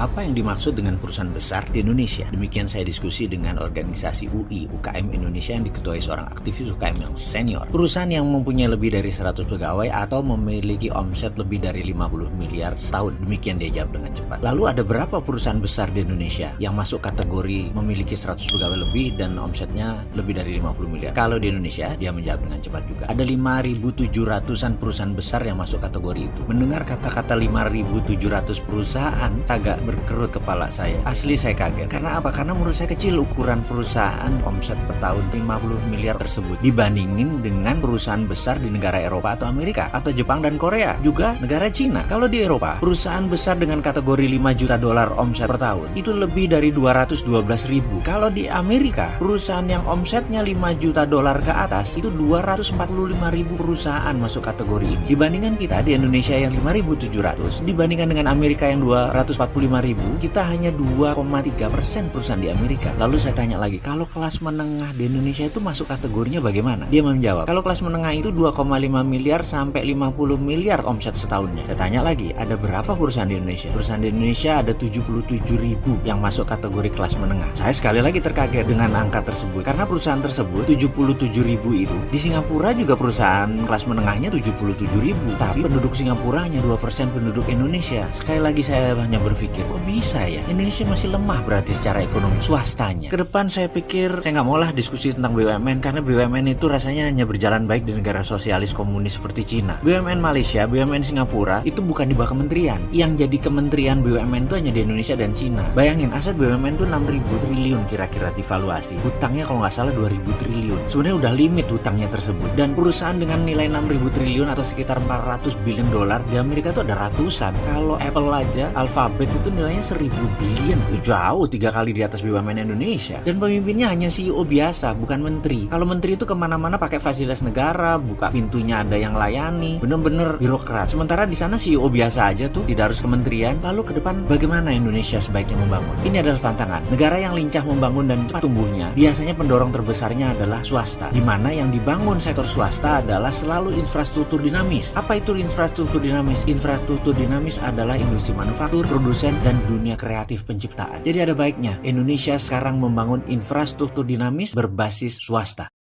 Apa yang dimaksud dengan perusahaan besar di Indonesia? Demikian saya diskusi dengan organisasi UI, UKM Indonesia yang diketuai seorang aktivis UKM yang senior. Perusahaan yang mempunyai lebih dari 100 pegawai atau memiliki omset lebih dari 50 miliar setahun. Demikian dia jawab dengan cepat. Lalu ada berapa perusahaan besar di Indonesia yang masuk kategori memiliki 100 pegawai lebih dan omsetnya lebih dari 50 miliar? Kalau di Indonesia, dia menjawab dengan cepat juga. Ada 5.700-an perusahaan besar yang masuk kategori itu. Mendengar kata-kata 5.700 perusahaan, agak berkerut kepala saya. Asli saya kaget. Karena apa? Karena menurut saya kecil ukuran perusahaan omset per tahun 50 miliar tersebut dibandingin dengan perusahaan besar di negara Eropa atau Amerika atau Jepang dan Korea, juga negara Cina. Kalau di Eropa, perusahaan besar dengan kategori 5 juta dolar omset per tahun itu lebih dari 212 ribu. Kalau di Amerika, perusahaan yang omsetnya 5 juta dolar ke atas itu 245 ribu perusahaan masuk kategori ini. Dibandingkan kita di Indonesia yang 5.700, dibandingkan dengan Amerika yang 245 ribu, kita hanya 2,3% perusahaan di Amerika. Lalu saya tanya lagi, kalau kelas menengah di Indonesia itu masuk kategorinya bagaimana? Dia menjawab, kalau kelas menengah itu 2,5 miliar sampai 50 miliar omset setahunnya. Saya tanya lagi, ada berapa perusahaan di Indonesia? Perusahaan di Indonesia ada 77 ribu yang masuk kategori kelas menengah. Saya sekali lagi terkaget dengan angka tersebut, karena perusahaan tersebut 77 ribu itu di Singapura juga perusahaan kelas menengahnya 77 ribu, tapi penduduk Singapura hanya 2% penduduk Indonesia. Sekali lagi saya hanya berpikir, kok bisa ya? Indonesia masih lemah berarti secara ekonomi swastanya. Kedepan saya pikir saya nggak maulah diskusi tentang BUMN, karena BUMN itu rasanya hanya berjalan baik di negara sosialis komunis seperti Cina. BUMN Malaysia, BUMN Singapura itu bukan di bawah kementerian. Yang jadi kementerian BUMN itu hanya di Indonesia dan Cina. Bayangin, aset BUMN itu 6.000 triliun kira-kira divaluasi. Hutangnya kalau nggak salah 2.000 triliun. Sebenarnya udah limit hutangnya tersebut. Dan perusahaan dengan nilai 6.000 triliun atau sekitar 400 billion dolar di Amerika itu ada ratusan. Kalau Apple aja, Alphabet itu nilainya 1.000 billion. Jauh 3 kali di atas BUMN Indonesia. Dan pemimpinnya hanya CEO biasa, bukan menteri. Kalau menteri itu kemana-mana pakai fasilitas negara, buka pintunya ada yang layani, bener-bener birokrat. Sementara di sana CEO biasa aja tuh, tidak harus kementerian. Lalu ke depan bagaimana Indonesia sebaiknya membangun? Ini adalah tantangan. Negara yang lincah membangun dan cepat tumbuhnya, biasanya pendorong terbesarnya adalah swasta. Di mana yang dibangun sektor swasta adalah selalu infrastruktur dinamis. Apa itu infrastruktur dinamis? Infrastruktur dinamis adalah industri manufaktur, produsen, dan dunia kreatif penciptaan. Jadi ada baiknya Indonesia sekarang membangun infrastruktur dinamis berbasis swasta.